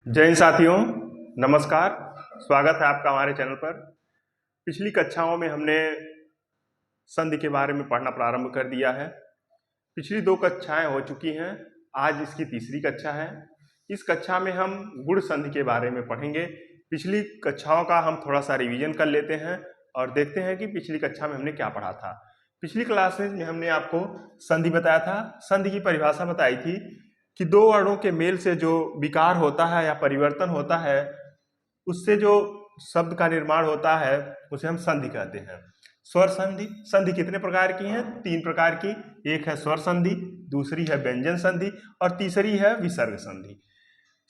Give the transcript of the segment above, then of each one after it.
जय हिंद साथियों, नमस्कार। स्वागत है आपका हमारे चैनल पर। पिछली कक्षाओं में हमने संधि के बारे में पढ़ना प्रारंभ कर दिया है। पिछली 2 कक्षाएं हो चुकी हैं, आज इसकी तीसरी कक्षा है। इस कक्षा में हम गुण संधि के बारे में पढ़ेंगे। पिछली कक्षाओं का हम थोड़ा सा रिवीजन कर लेते हैं और देखते हैं कि पिछली कक्षा में हमने क्या पढ़ा था। पिछली क्लासेज में हमने आपको संधि बताया था, संधि की परिभाषा बताई थी कि 2 वर्णों के मेल से जो विकार होता है या परिवर्तन होता है, उससे जो शब्द का निर्माण होता है उसे हम संधि कहते हैं। स्वर संधि। संधि कितने प्रकार की हैं? 3 प्रकार की। एक है स्वर संधि, दूसरी है व्यंजन संधि और तीसरी है विसर्ग संधि।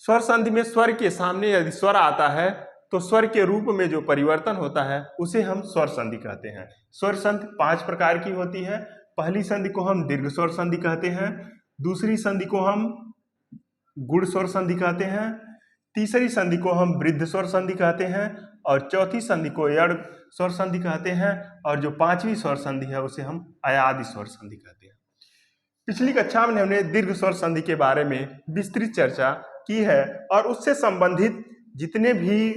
स्वर संधि में स्वर के सामने यदि स्वर आता है तो स्वर के रूप में जो परिवर्तन होता है उसे हम स्वर संधि कहते हैं। स्वर संधि 5 प्रकार की होती है। पहली संधि को हम दीर्घ स्वर संधि कहते हैं, दूसरी संधि को हम गुण स्वर संधि कहते हैं, तीसरी संधि को हम वृद्ध स्वर संधि कहते हैं और चौथी संधि को यड़ स्वर संधि कहते हैं और जो 5वीं स्वर संधि है उसे हम अयादि स्वर संधि कहते हैं। पिछली कक्षा में हमने दीर्घ स्वर संधि के बारे में विस्तृत चर्चा की है और उससे संबंधित जितने भी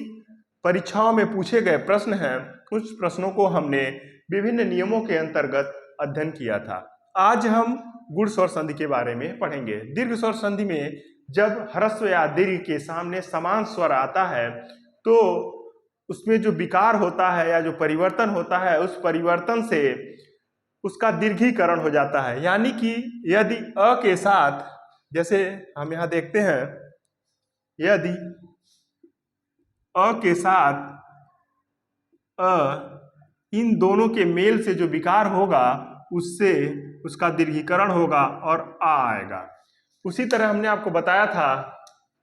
परीक्षाओं में पूछे गए प्रश्न हैं उस प्रश्नों को हमने विभिन्न नियमों के अंतर्गत अध्ययन किया था। आज हम गुण स्वर संधि के बारे में पढ़ेंगे। दीर्घ स्वर संधि में जब ह्रस्व या दीर्घ के सामने समान स्वर आता है तो उसमें जो विकार होता है या जो परिवर्तन होता है उस परिवर्तन से उसका दीर्घीकरण हो जाता है। यानी कि यदि अ के साथ, जैसे हम यहाँ देखते हैं, यदि अ के साथ अ इन दोनों के मेल से जो विकार होगा उससे उसका दीर्घीकरण होगा और आ आएगा। उसी तरह हमने आपको बताया था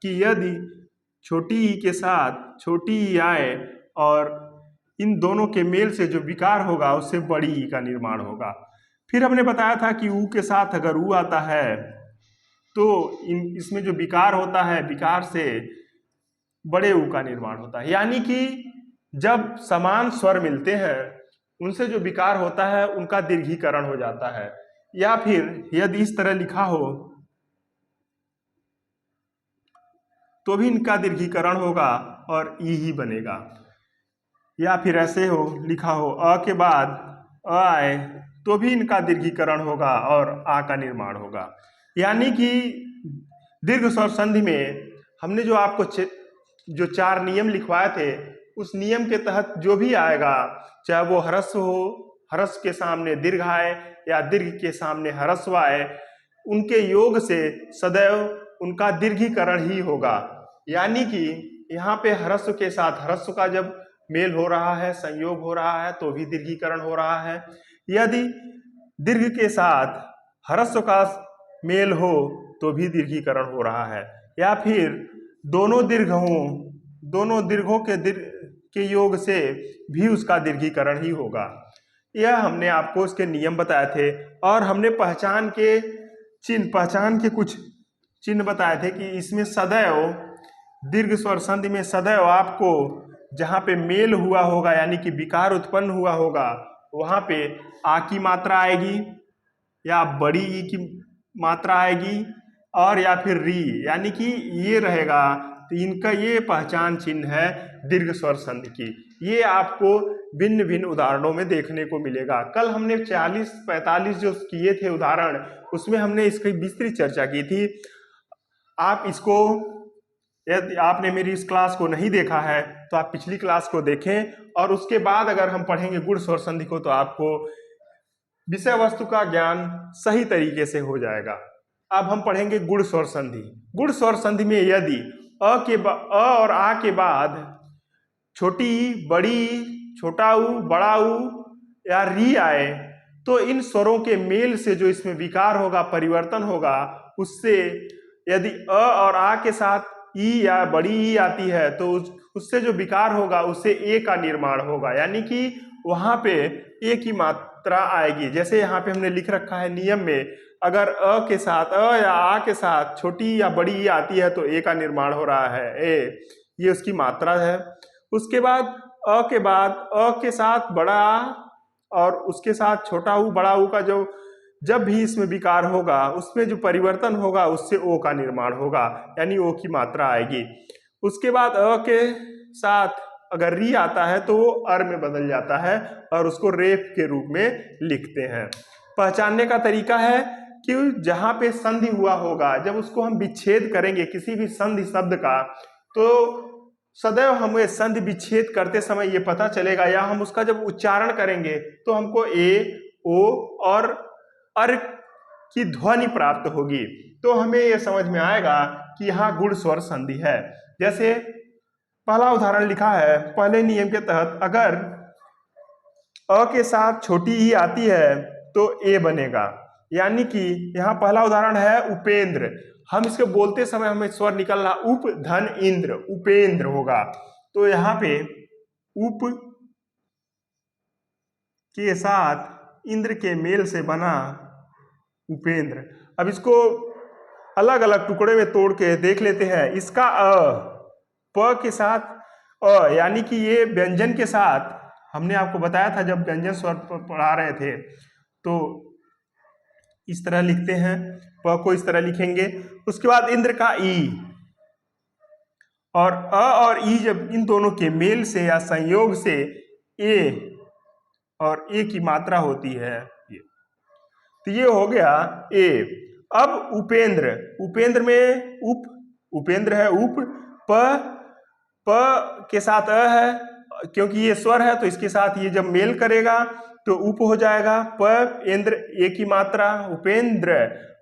कि यदि छोटी ई के साथ छोटी ई आए और इन दोनों के मेल से जो विकार होगा उससे बड़ी ई का निर्माण होगा। फिर हमने बताया था कि ऊ के साथ अगर ऊ आता है तो इसमें जो विकार होता है, विकार से बड़े ऊ का निर्माण होता है। यानी कि जब समान स्वर मिलते हैं उनसे जो विकार होता है उनका दीर्घीकरण हो जाता है। या फिर यदि इस तरह लिखा हो तो भी इनका दीर्घीकरण होगा और ई ही बनेगा। या फिर ऐसे हो लिखा हो अ के बाद अ आए तो भी इनका दीर्घीकरण होगा और आ का निर्माण होगा। यानी कि दीर्घ स्वर संधि में हमने जो आपको जो 4 नियम लिखवाए थे उस नियम के तहत जो भी आएगा, चाहे वो ह्रस्व हो, ह्रस्व के सामने दीर्घ आए या दीर्घ के सामने ह्रस्व आए, उनके योग से सदैव उनका दीर्घीकरण ही होगा। यानी कि यहाँ पे ह्रस्व के साथ ह्रस्व का जब मेल हो रहा है, संयोग हो रहा है तो भी दीर्घीकरण हो रहा है। यदि दीर्घ के साथ ह्रस्व का मेल हो तो भी दीर्घीकरण हो रहा है। या फिर दोनों दीर्घ हों, दोनों दीर्घों के योग से भी उसका दीर्घीकरण ही होगा। यह हमने आपको इसके नियम बताए थे और हमने पहचान के कुछ चिन्ह बताए थे कि इसमें सदैव दीर्घ स्वर संधि में सदैव आपको जहाँ पे मेल हुआ होगा यानी कि विकार उत्पन्न हुआ होगा वहाँ पे आ की मात्रा आएगी या बड़ी ई की मात्रा आएगी और या फिर री, यानी कि ये रहेगा। तो इनका ये पहचान चिन्ह है दीर्घ स्वर संधि की। ये आपको भिन्न भिन्न उदाहरणों में देखने को मिलेगा। कल हमने 40-45 जो किए थे उदाहरण, उसमें हमने इसकी विस्तृत चर्चा की थी। आप इसको, यदि आपने मेरी इस क्लास को नहीं देखा है तो आप पिछली क्लास को देखें और उसके बाद अगर हम पढ़ेंगे गुण स्वर संधि को तो आपको विषय वस्तु का ज्ञान सही तरीके से हो जाएगा। अब हम पढ़ेंगे गुण स्वर संधि। गुण स्वर संधि में यदि अ और आ के बाद छोटी ई, बड़ी ई, छोटा ऊ, बड़ा ऊ या री आए तो इन स्वरों के मेल से जो इसमें विकार होगा, परिवर्तन होगा, उससे यदि अ और आ के साथ ई या बड़ी ई आती है तो उससे जो विकार होगा उससे ए का निर्माण होगा। यानी कि वहां पे ए की मात्रा आएगी। जैसे यहाँ पे हमने लिख रखा है नियम में, अगर अ के साथ अ या आ के साथ छोटी या बड़ी ई आती है तो ए का निर्माण हो रहा है, ए, ये उसकी मात्रा है। उसके बाद अ के बाद अ के साथ बड़ा आ और उसके साथ छोटा ऊ, बड़ा ऊ का जो जब भी इसमें विकार होगा उसमें जो परिवर्तन होगा उससे ओ का निर्माण होगा, यानी ओ की मात्रा आएगी। उसके बाद अ के साथ अगर री आता है तो वो अर में बदल जाता है और उसको रेफ के रूप में लिखते हैं। पहचानने का तरीका है कि जहां पे संधि हुआ होगा, जब उसको हम विच्छेद करेंगे किसी भी संधि शब्द का, तो सदैव हमें संधि विच्छेद करते समय ये पता चलेगा, या हम उसका जब उच्चारण करेंगे तो हमको ए, ओ और अर की ध्वनि प्राप्त होगी। तो हमें यह समझ में आएगा कि यहाँ गुण स्वर संधि है। जैसे पहला उदाहरण लिखा है, पहले नियम के तहत अगर अ के साथ छोटी ई आती है तो ए बनेगा। यानी कि यहाँ पहला उदाहरण है उपेंद्र, हम इसके बोलते समय हमें स्वर निकल रहा उप धन इंद्र, उपेंद्र होगा। तो यहाँ पे उप के साथ इंद्र के मेल से बना उपेंद्र। अब इसको अलग अलग टुकड़े में तोड़ के देख लेते हैं। इसका प के साथ यानी कि ये व्यंजन के साथ, हमने आपको बताया था जब व्यंजन स्वर पढ़ा रहे थे, तो इस तरह लिखते हैं, प को इस तरह लिखेंगे। उसके बाद इंद्र का ई, और अ और ई जब इन दोनों के मेल से या संयोग से ए और ए की मात्रा होती है, तो ये हो गया ए। अब उपेंद्र, उपेंद्र में उपेंद्र है उप, प के साथ अ है, क्योंकि ये स्वर है तो इसके साथ ये जब मेल करेगा तो उप हो जाएगा। प इंद्र, ए की मात्रा उपेंद्र,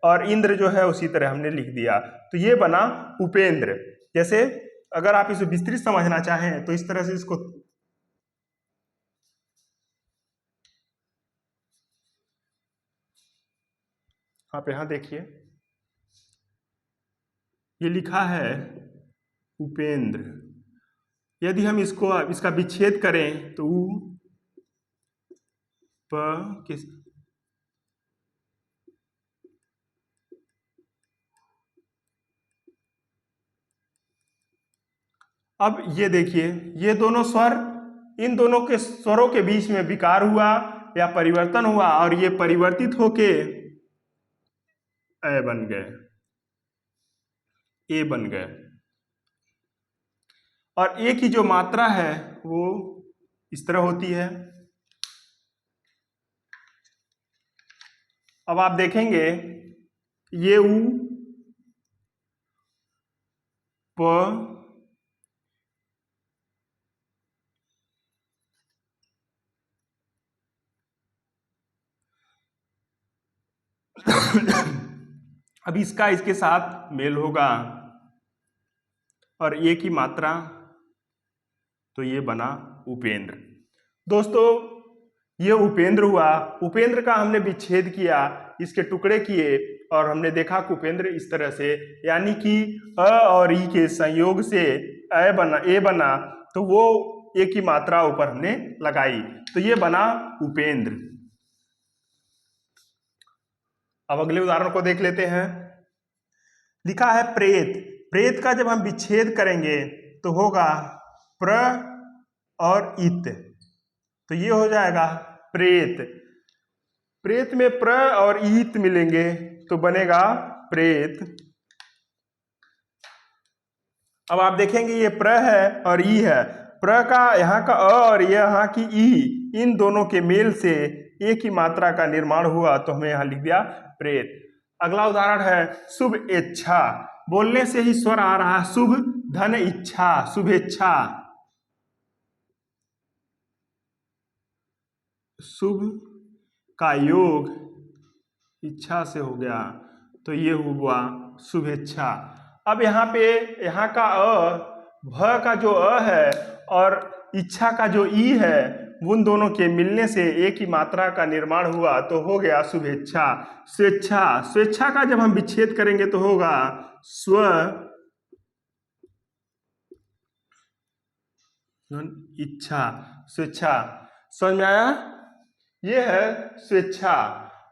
और इंद्र जो है उसी तरह हमने लिख दिया, तो ये बना उपेंद्र। जैसे अगर आप इसे विस्तृत समझना चाहें तो इस तरह से इसको, आप यहां देखिए ये लिखा है उपेंद्र। यदि हम इसका विच्छेद करें तो उ प के, अब ये देखिए ये दोनों स्वर, इन दोनों के स्वरों के बीच में विकार हुआ या परिवर्तन हुआ और ये परिवर्तित होके ए बन गए, ए बन गए। और ए की जो मात्रा है वो इस तरह होती है। अब आप देखेंगे ये उ प अब इसका इसके साथ मेल होगा और ए की मात्रा, तो ये बना उपेंद्र। दोस्तों ये उपेंद्र हुआ, उपेंद्र का हमने विच्छेद किया, इसके टुकड़े किए और हमने देखा कि उपेंद्र इस तरह से, यानी कि अ और ई के संयोग से ए बना, तो वो ए की मात्रा ऊपर हमने लगाई, तो ये बना उपेंद्र। अब अगले उदाहरण को देख लेते हैं। लिखा है प्रेत, प्रेत का जब हम विच्छेद करेंगे तो होगा प्र और इत, तो ये हो जाएगा प्रेत। प्रेत में प्र और ईत मिलेंगे तो बनेगा प्रेत। अब आप देखेंगे ये प्र है और ई है, प्र का यहाँ का अ और ये यहाँ की ई, इन दोनों के मेल से ए की मात्रा का निर्माण हुआ, तो हमें यहाँ लिख दिया प्रेत। अगला उदाहरण है शुभ इच्छा, बोलने से ही स्वर आ रहा, शुभ धन इच्छा, शुभेच्छा। शुभ का योग इच्छा से हो गया, तो ये हुआ शुभेच्छा। अब यहाँ पे यहाँ का भ का जो अ है और इच्छा का जो ई है, उन दोनों के मिलने से ए की मात्रा का निर्माण हुआ, तो हो गया शुभेच्छा। स्वेच्छा, स्वेच्छा का जब हम विच्छेद करेंगे तो होगा स्व इच्छा, स्वेच्छा। समझ में आया? ये है स्वेच्छा।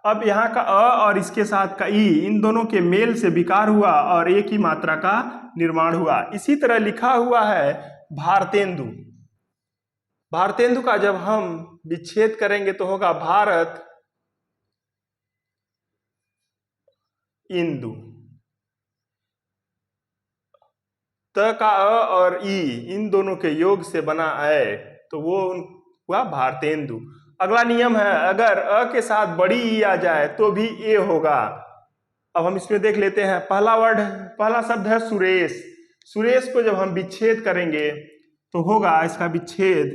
अब यहाँ का अ और इसके साथ का ई, इन दोनों के मेल से विकार हुआ और ए की मात्रा का निर्माण हुआ। इसी तरह लिखा हुआ है भारतेंदु, भारतेंदु का जब हम विच्छेद करेंगे तो होगा भारत इंदु। त का अ और ई इन दोनों के योग से बना अय, तो वो हुआ भारतेंदु। अगला नियम है, अगर अ के साथ बड़ी ई आ जाए तो भी ए होगा। अब हम इसमें देख लेते हैं। पहला शब्द है सुरेश। सुरेश को जब हम विच्छेद करेंगे तो होगा इसका विच्छेद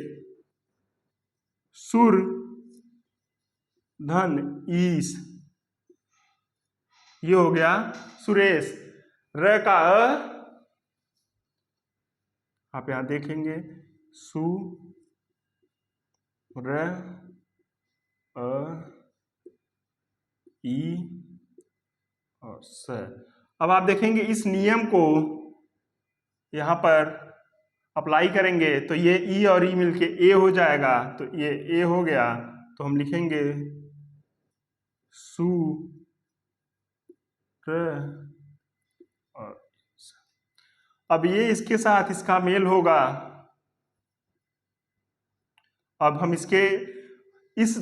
सुर धन ईस, ये हो गया सुरेश। र का अ, आप यहां देखेंगे सु र अ ई और स। अब आप देखेंगे इस नियम को यहां पर अप्लाई करेंगे तो ये ई और ई मिलके ए हो जाएगा, तो ये ए हो गया। तो हम लिखेंगे सु र और स। अब ये इसके साथ इसका मेल होगा। अब हम इसके इस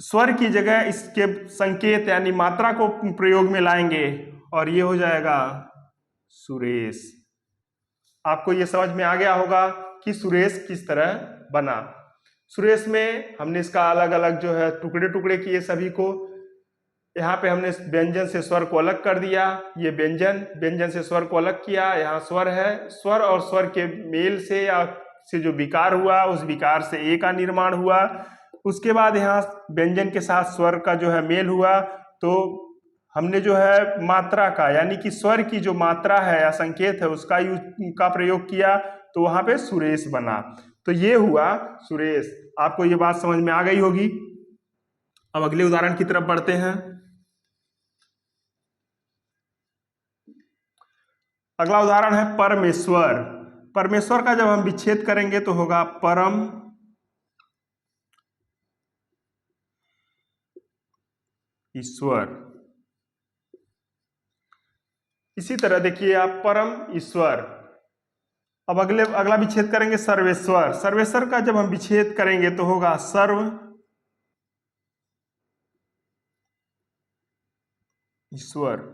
स्वर की जगह इसके संकेत यानी मात्रा को प्रयोग में लाएंगे और ये हो जाएगा सुरेश। आपको ये समझ में आ गया होगा कि सुरेश किस तरह बना। सुरेश में हमने इसका अलग अलग जो है टुकड़े टुकड़े किए सभी को। यहाँ पे हमने व्यंजन से स्वर को अलग कर दिया, ये व्यंजन से स्वर को अलग किया। यहाँ स्वर है, स्वर और स्वर के मेल से या से जो विकार हुआ उस विकार से ए का निर्माण हुआ। उसके बाद यहाँ व्यंजन के साथ स्वर का जो है मेल हुआ, तो हमने जो है मात्रा का यानी कि स्वर की जो मात्रा है या संकेत है उसका का प्रयोग किया, तो वहां पे सुरेश बना। तो ये हुआ सुरेश। आपको ये बात समझ में आ गई होगी। अब अगले उदाहरण की तरफ बढ़ते हैं। अगला उदाहरण है परमेश्वर। परमेश्वर का जब हम विच्छेद करेंगे तो होगा परम ईश्वर। इसी तरह देखिए आप परम ईश्वर। अब अगला विच्छेद करेंगे सर्वेश्वर। सर्वेश्वर का जब हम विच्छेद करेंगे तो होगा सर्व ईश्वर।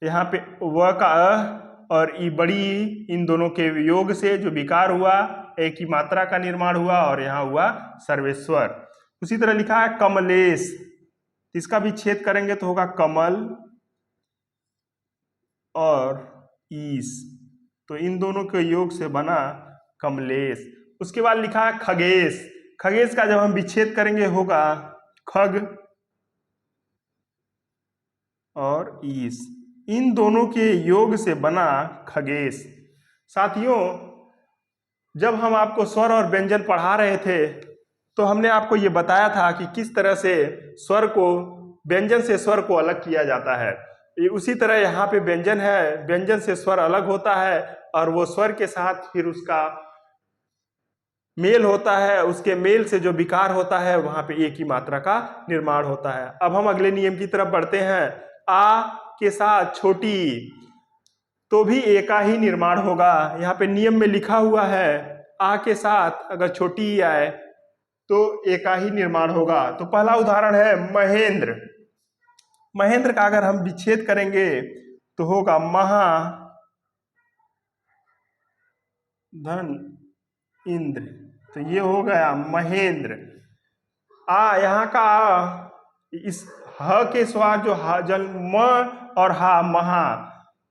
यहाँ पे व का अ और ई बड़ी इन दोनों के योग से जो विकार हुआ एक ही मात्रा का निर्माण हुआ और यहाँ हुआ सर्वेश्वर। उसी तरह लिखा है कमलेश। इसका विच्छेद करेंगे तो होगा कमल और ईश, तो इन दोनों के योग से बना कमलेश। उसके बाद लिखा है खगेश। खगेश का जब हम विच्छेद करेंगे होगा खग और ईश, इन दोनों के योग से बना खगेश। साथियों, जब हम आपको स्वर और व्यंजन पढ़ा रहे थे तो हमने आपको ये बताया था कि किस तरह से स्वर को व्यंजन से स्वर को अलग किया जाता है। उसी तरह यहाँ पे व्यंजन है, व्यंजन से स्वर अलग होता है और वो स्वर के साथ फिर उसका मेल होता है, उसके मेल से जो विकार होता है वहां पे एक ही मात्रा का निर्माण होता है। अब हम अगले नियम की तरफ बढ़ते हैं। आ के साथ छोटी तो भी ए का ही निर्माण होगा। यहाँ पे नियम में लिखा हुआ है आ के साथ अगर छोटी ई आए तो ए का ही निर्माण होगा। तो पहला उदाहरण है महेंद्र। महेंद्र का अगर हम विच्छेद करेंगे तो होगा महा धन इंद्र, तो ये हो गया महेंद्र। आ यहाँ का इस ह के स्वर जो हा जल म और हा महा,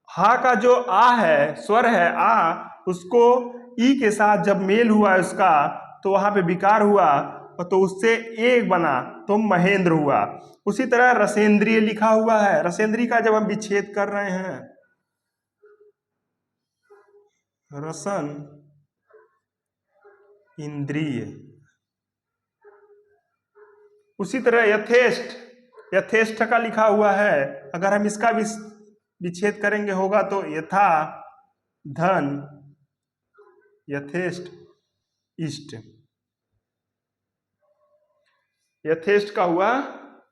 हा का जो आ है स्वर है आ, उसको ई के साथ जब मेल हुआ उसका तो वहां पे विकार हुआ तो उससे एक बना तो महेंद्र हुआ। उसी तरह रसेंद्रिय लिखा हुआ है। रसेंद्री का जब हम विच्छेद कर रहे हैं रसन इंद्रिय। उसी तरह यथेष्ट, यथेष्ट का लिखा हुआ है, अगर हम इसका विच्छेद करेंगे होगा तो यथा धन यथेष्ट इष्ट। यथेष्ट का हुआ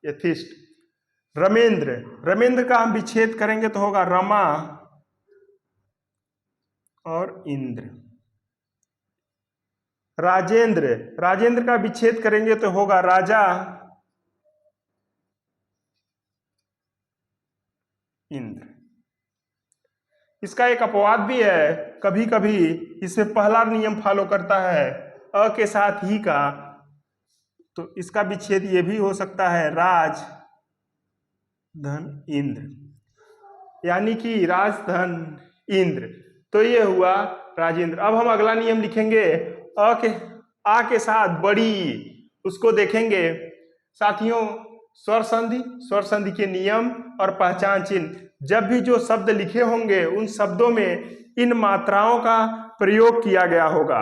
यथेष्ट। रमेंद्र, रमेंद्र का हम विच्छेद करेंगे तो होगा रमा और इंद्र। राजेंद्र, राजेंद्र का विच्छेद करेंगे तो होगा राजा इंद्र। इसका एक अपवाद भी है, कभी कभी इसमें पहला नियम फॉलो करता है अ के साथ ही का, तो इसका विच्छेद ये भी हो सकता है राज धन इंद्र, यानी कि राजधन इंद्र। तो ये हुआ राजेंद्र। अब हम अगला नियम लिखेंगे, आ के साथ बड़ी, उसको देखेंगे साथियों। स्वर संधि के नियम और पहचान चिन्ह, जब भी जो शब्द लिखे होंगे उन शब्दों में इन मात्राओं का प्रयोग किया गया होगा,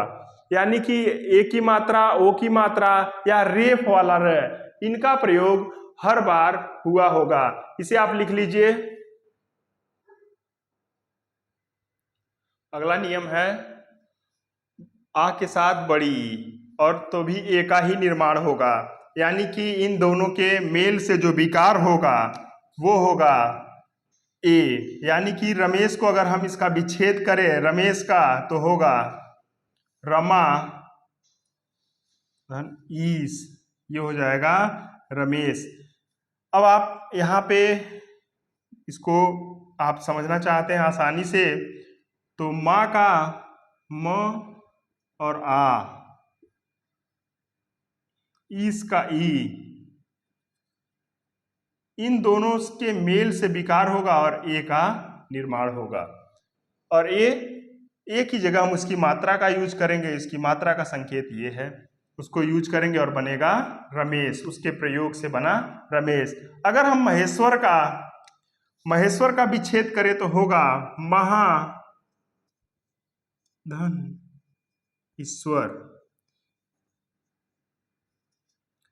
यानी कि ए की मात्रा, ओ की मात्रा या रेफ वाला र, इनका प्रयोग हर बार हुआ होगा। इसे आप लिख लीजिए। अगला नियम है आ के साथ बड़ी, और तो भी ए का ही निर्माण होगा, यानी कि इन दोनों के मेल से जो विकार होगा वो होगा ए, यानी कि रमेश को अगर हम इसका विच्छेद करें रमेश का, तो होगा रमा धन ईस, ये हो जाएगा रमेश। अब आप यहाँ पे इसको आप समझना चाहते हैं आसानी से, तो माँ का म और आ, ईस का ई, इन दोनों के मेल से विकार होगा और ए का निर्माण होगा। और ए की जगह हम उसकी मात्रा का यूज करेंगे, इसकी मात्रा का संकेत ये है, उसको यूज करेंगे और बनेगा रमेश, उसके प्रयोग से बना रमेश। अगर हम महेश्वर का विच्छेद करें तो होगा महा धन ईश्वर।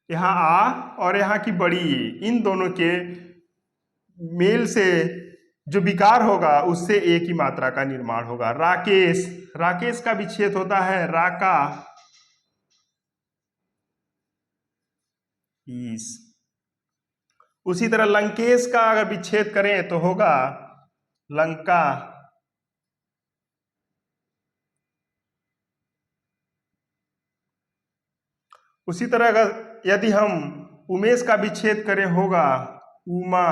यहाँ आ और यहाँ की बड़ी, इन दोनों के मेल से जो विकार होगा उससे ए की मात्रा का निर्माण होगा। राकेश, राकेश का विच्छेद होता है राका ईस। उसी तरह लंकेश का अगर विच्छेद करें तो होगा लंका। उसी तरह अगर यदि हम उमेश का विच्छेद करें होगा उमा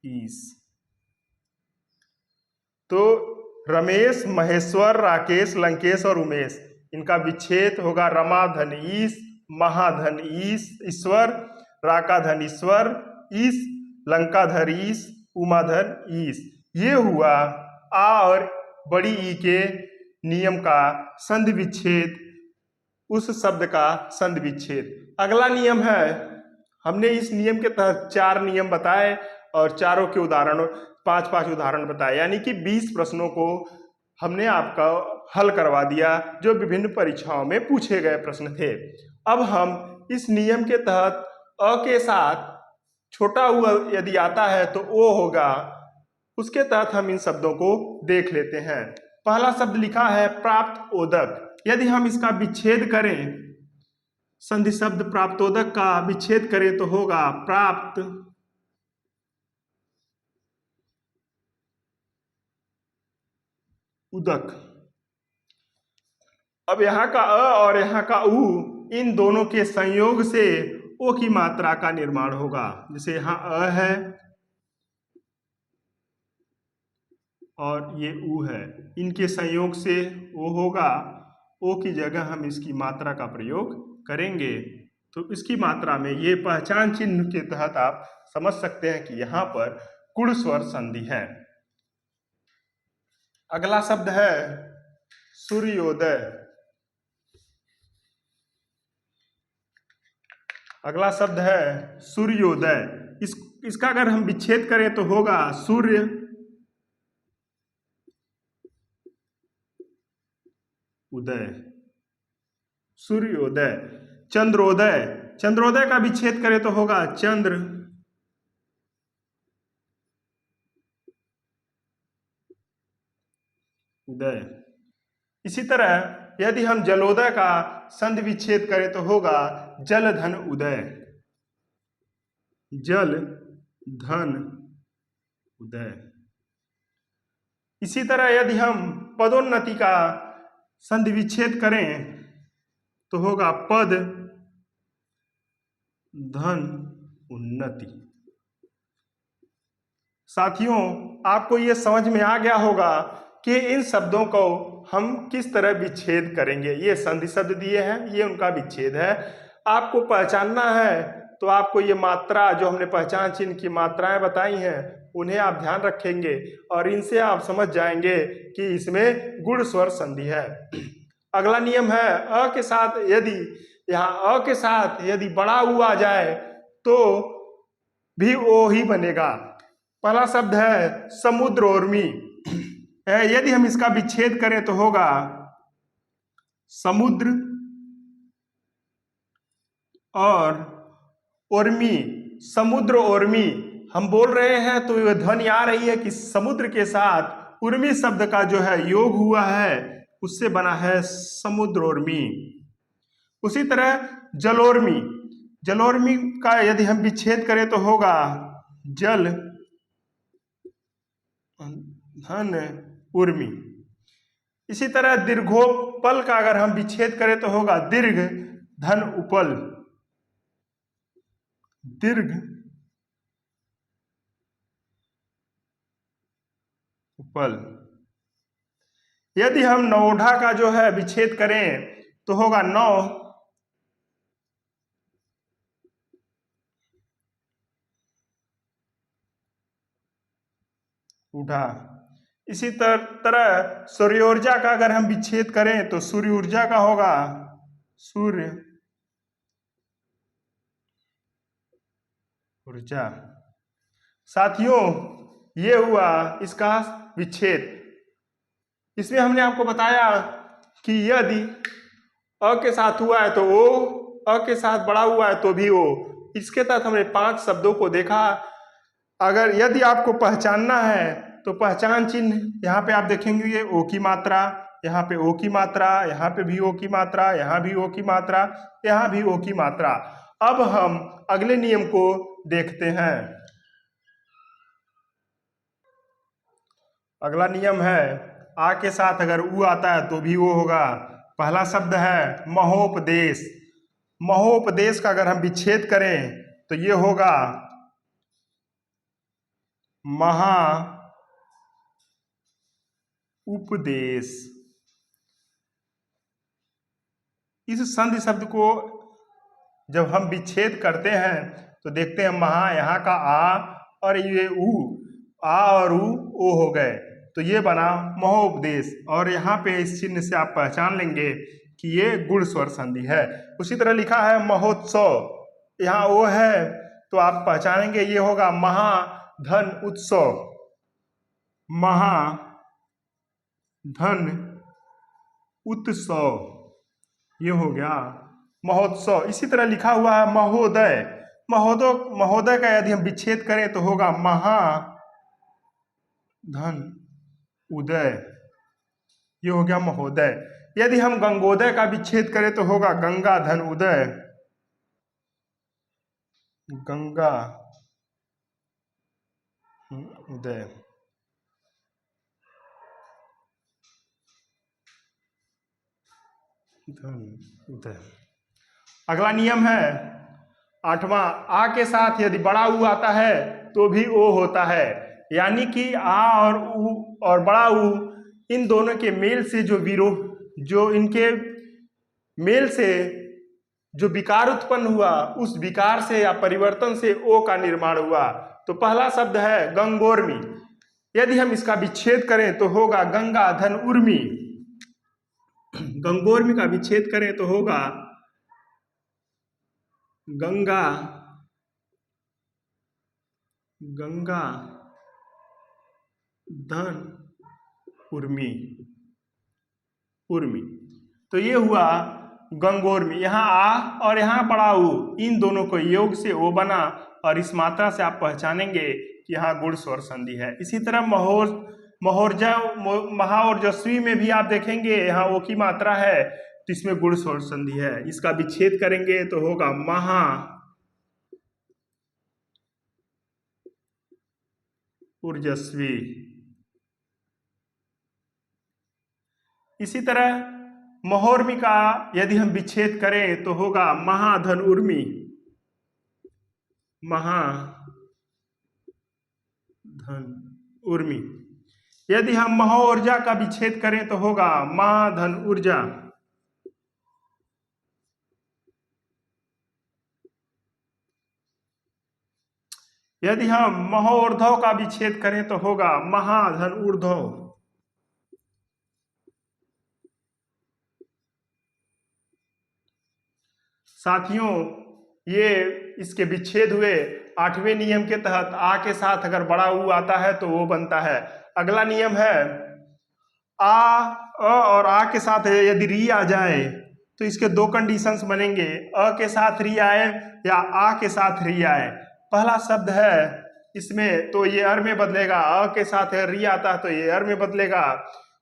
ईस। तो रमेश, महेश्वर, राकेश, लंकेश और उमेश, इनका विच्छेद होगा रमा धन ईस, महाधन ईस ईश्वर, राका धन ईश्वर, ईस लंका धर ईस, उमा धन ईस। ये हुआ आ और बड़ी ई के नियम का संधि विच्छेद, उस शब्द का संधि विच्छेद। अगला नियम है, हमने इस नियम के तहत 4 नियम बताए और चारों के उदाहरण 5-5 उदाहरण बताए, यानी कि 20 प्रश्नों को हमने आपका हल करवा दिया जो विभिन्न परीक्षाओं में पूछे गए प्रश्न थे। अब हम इस नियम के तहत अ के साथ छोटा हुआ यदि आता है तो ओ होगा, उसके तहत हम इन शब्दों को देख लेते हैं। पहला शब्द लिखा है प्राप्त ओदक, यदि हम इसका विच्छेद करें, संधि शब्द प्राप्तोदक का विच्छेद करें तो होगा प्राप्त उदक। अब यहाँ का अ और यहाँ का उ, इन दोनों के संयोग से ओ की मात्रा का निर्माण होगा। जैसे यहाँ अ है और ये उ है, इनके संयोग से ओ होगा, ओ की जगह हम इसकी मात्रा का प्रयोग करेंगे। तो इसकी मात्रा में ये पहचान चिन्ह के तहत आप समझ सकते हैं कि यहाँ पर कुड़ स्वर संधि है। अगला शब्द है सूर्योदय। अगला शब्द है सूर्योदय। इसका अगर हम विच्छेद करें तो होगा सूर्य उदय, सूर्योदय। चंद्रोदय, चंद्रोदय का विच्छेद करें तो होगा चंद्र उदय। इसी तरह यदि हम जलोदय का संधि विच्छेद करें तो होगा जल धन उदय, जल धन उदय। इसी तरह यदि हम पदोन्नति का संधि विच्छेद करें तो होगा पद धन उन्नति। साथियों, आपको ये समझ में आ गया होगा कि इन शब्दों को हम किस तरह विच्छेद करेंगे। ये संधि शब्द दिए हैं, ये उनका विच्छेद है। आपको पहचानना है तो आपको ये मात्रा जो हमने पहचान चिन्ह की मात्राएं बताई हैं उन्हें आप ध्यान रखेंगे और इनसे आप समझ जाएंगे कि इसमें गुण स्वर संधि है। अगला नियम है अ के साथ यदि यहाँ अ के साथ यदि बड़ा ऊ आ जाए तो भी ओ ही बनेगा। पहला शब्द है समुद्र उर्मी। यदि हम इसका विच्छेद करें तो होगा समुद्र और उर्मी। समुद्र उर्मी हम बोल रहे हैं तो यह ध्वनि आ रही है कि समुद्र के साथ उर्मी शब्द का जो है योग हुआ है, उससे बना है समुद्र उर्मी। उसी तरह जलोर्मी। जलोर्मी का यदि हम विच्छेद करें तो होगा जल धन उर्मी। इसी तरह दीर्घोपल का अगर हम विच्छेद करें तो होगा दीर्घ धन उपल। दीर्घ उपल। यदि हम नौढ़ा का जो है विच्छेद करें तो होगा नौ उठा। इसी तरह सूर्य ऊर्जा का अगर हम विच्छेद करें तो सूर्य ऊर्जा का होगा सूर्य ऊर्जा। साथियों, ये हुआ इसका विच्छेद। इसमें हमने आपको बताया कि यदि अ के साथ हुआ है तो ओ, अ के साथ बड़ा हुआ है तो भी ओ। इसके तहत हमने 5 शब्दों को देखा। अगर यदि आपको पहचानना है तो पहचान चिन्ह यहाँ पे आप देखेंगे ओ की मात्रा, यहाँ पे ओ की मात्रा, यहाँ पे भी ओ की मात्रा, यहाँ भी ओ की मात्रा, यहाँ भी ओ की मात्रा। अब हम अगले नियम को देखते हैं। अगला नियम है आ के साथ अगर ऊ आता है तो भी वो होगा। पहला शब्द है महोपदेश। महोपदेश का अगर हम विच्छेद करें तो ये होगा महा उपदेश। इस संधि शब्द को जब हम विच्छेद करते हैं तो देखते हैं महा यहाँ का आ और ये ऊ, आ और ऊ ओ हो गए तो ये बना महोपदेश। और यहाँ पे इस चिन्ह से आप पहचान लेंगे कि ये गुण स्वर संधि है। उसी तरह लिखा है महोत्सव, यहाँ ओ है तो आप पहचानेंगे ये होगा महाधन उत्सव। महाधन उत्सव ये हो गया महोत्सव। इसी तरह लिखा हुआ है महोदय। महोदय का यदि हम विच्छेद करें तो होगा महाधन उदय, ये हो गया महोदय। यदि हम गंगोदय का विच्छेद करें तो होगा गंगा धन उदय। गंगा उदय। धन उदय। अगला नियम है 8वां, आ के साथ यदि बड़ा ऊ आता है तो भी ओ होता है। यानी कि आ और ऊ और बड़ा ऊ इन दोनों के मेल से जो इनके मेल से जो विकार उत्पन्न हुआ उस विकार से या परिवर्तन से ओ का निर्माण हुआ। तो पहला शब्द है गंगोर्मी। यदि हम इसका विच्छेद करें तो होगा गंगा धन उर्मी। गंगोर्मी का विच्छेद करें तो होगा गंगा धन उर्मी। तो ये हुआ गंगोर्मी। यहाँ आ और यहाँ बड़ा ऊ इन दोनों को योग से ओ बना और इस मात्रा से आप पहचानेंगे कि यहाँ गुण स्वर संधि है। इसी तरह महाओरजस्वी में भी आप देखेंगे यहाँ ओ की मात्रा है तो इसमें गुण स्वर संधि है। इसका विच्छेद करेंगे तो होगा महा ऊर्जस्वी। इसी तरह महोर्मी का यदि हम विच्छेद करें तो होगा महाधन उर्मी। महाधन धन उर्मी। यदि हम महो ऊर्जा का विच्छेद करें तो होगा महा धन ऊर्जा। यदि हम महो ऊर्ध्व का विच्छेद करें तो होगा महाधन ऊर्ध्व। साथियों, ये इसके विच्छेद हुए। 8वें नियम के तहत आ के साथ अगर बड़ा ऊ आता है तो वो बनता है। अगला नियम है आ, अ और आ के साथ यदि री आ जाए तो इसके दो कंडीशंस बनेंगे, अ के साथ री आए या आ के साथ री आए। पहला शब्द है इसमें तो ये अर में बदलेगा, अ के साथ री आता है तो ये अर में बदलेगा।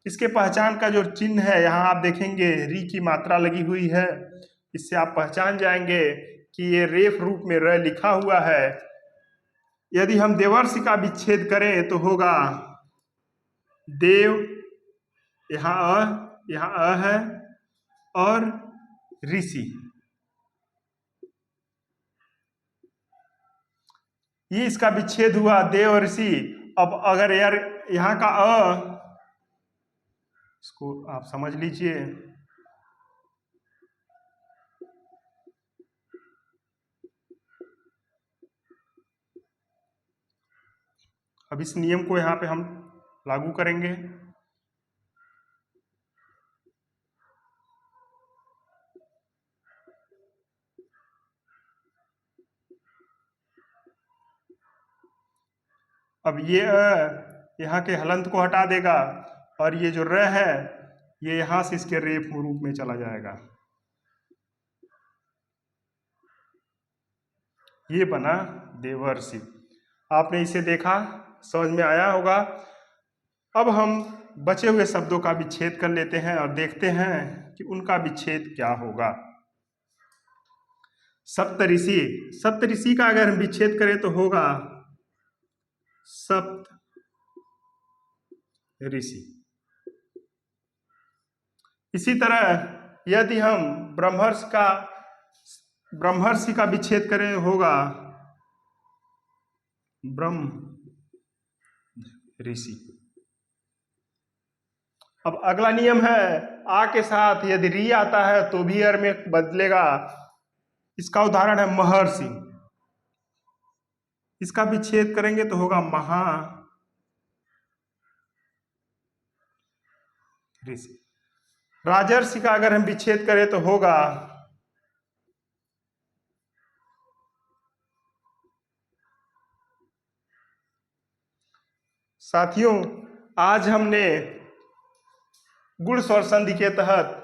इसके पहचान का जो चिन्ह है यहाँ आप देखेंगे री की मात्रा लगी हुई है, इससे आप पहचान जाएंगे कि ये रेफ रूप में र लिखा हुआ है। यदि हम देवर्षि का विच्छेद करें तो होगा देव, यहाँ अ है और ऋषि। ये इसका विच्छेद हुआ देव और ऋषि। अब अगर यार यहाँ का अ, इसको आप समझ लीजिए। अब इस नियम को यहाँ पे हम लागू करेंगे। अब ये यहाँ के हलंत को हटा देगा और ये जो र है ये यहाँ से इसके रेफ रूप में चला जाएगा। ये बना देवर्षि। आपने इसे देखा, समझ में आया होगा। अब हम बचे हुए शब्दों का विच्छेद कर लेते हैं और देखते हैं कि उनका विच्छेद क्या होगा। सप्तऋषि, सप्तऋषि का अगर हम विच्छेद करें तो होगा सप्त ऋषि। इसी तरह यदि हम ब्रह्मर्षि का विच्छेद करें होगा ब्रह्म ऋषि। अब अगला नियम है आ के साथ यदि री आता है तो भी अर में बदलेगा। इसका उदाहरण है महर्षि। इसका विच्छेद करेंगे तो होगा महा ऋषि। राजर्षि का अगर हम विच्छेद करें तो होगा साथियों, आज हमने गुण स्वर संधि के तहत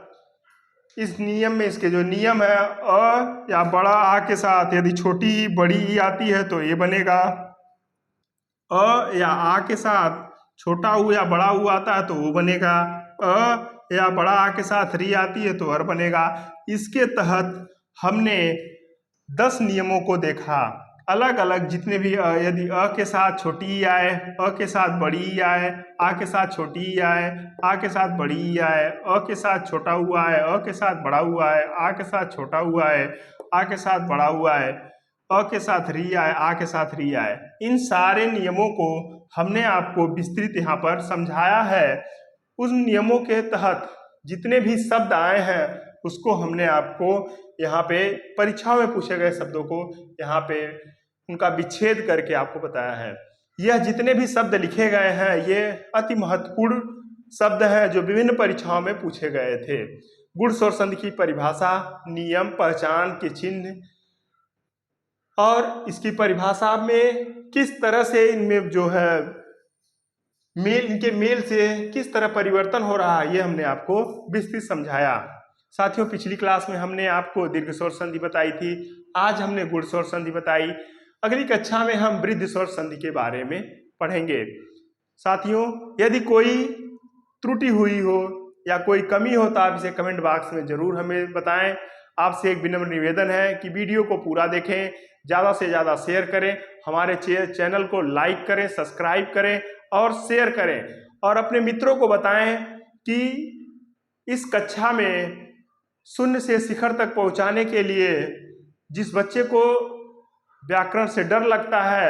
इस नियम में इसके जो नियम है अ या बड़ा आ के साथ यदि छोटी ई बड़ी ई आती है तो ये बनेगा। अ या आ के साथ छोटा ऊ या बड़ा ऊ आता है तो वो बनेगा। अ या बड़ा आ के साथ री आती है तो अर बनेगा। इसके तहत हमने 10 नियमों को देखा। अलग अलग जितने भी यदि अ के साथ छोटी ई आए, अ के साथ बड़ी ई आए, आ के साथ छोटी ई आए, आ के साथ बड़ी ई आए, अ के साथ छोटा ऊ आए, अ के साथ बड़ा ऊ आए, आ के साथ छोटा ऊ आए, आ के साथ बड़ा ऊ आए, अ के साथ री आए, आ के साथ री आए। इन सारे नियमों को हमने आपको विस्तृत यहाँ पर समझाया है। उन नियमों के तहत जितने भी शब्द आए हैं उसको हमने आपको यहाँ पे परीक्षाओं में पूछे गए शब्दों को यहाँ पे उनका विच्छेद करके आपको बताया है। यह जितने भी शब्द लिखे गए हैं ये अति महत्वपूर्ण शब्द हैं जो विभिन्न परीक्षाओं में पूछे गए थे। गुण स्वर संधि की परिभाषा, नियम, पहचान के चिन्ह और इसकी परिभाषा में किस तरह से इनमें जो है इनके मेल से किस तरह परिवर्तन हो रहा है ये हमने आपको विस्तृत समझाया। साथियों, पिछली क्लास में हमने आपको दीर्घ स्वर संधि बताई थी, आज हमने गुण स्वर संधि बताई। अगली कक्षा में हम वृद्ध स्वर संधि के बारे में पढ़ेंगे। साथियों, यदि कोई त्रुटि हुई हो या कोई कमी हो तो आप इसे कमेंट बॉक्स में जरूर हमें बताएं। आपसे एक विनम्र निवेदन है कि वीडियो को पूरा देखें, ज़्यादा से ज़्यादा शेयर करें, हमारे चैनल को लाइक करें, सब्सक्राइब करें और शेयर करें और अपने मित्रों को बताएं कि इस कक्षा में शून्य से शिखर तक पहुंचाने के लिए जिस बच्चे को व्याकरण से डर लगता है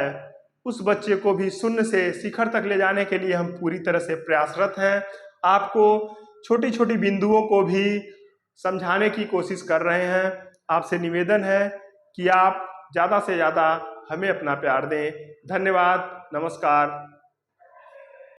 उस बच्चे को भी शून्य से शिखर तक ले जाने के लिए हम पूरी तरह से प्रयासरत हैं। आपको छोटी छोटी बिंदुओं को भी समझाने की कोशिश कर रहे हैं। आपसे निवेदन है कि आप ज़्यादा से ज़्यादा हमें अपना प्यार दें। धन्यवाद, नमस्कार।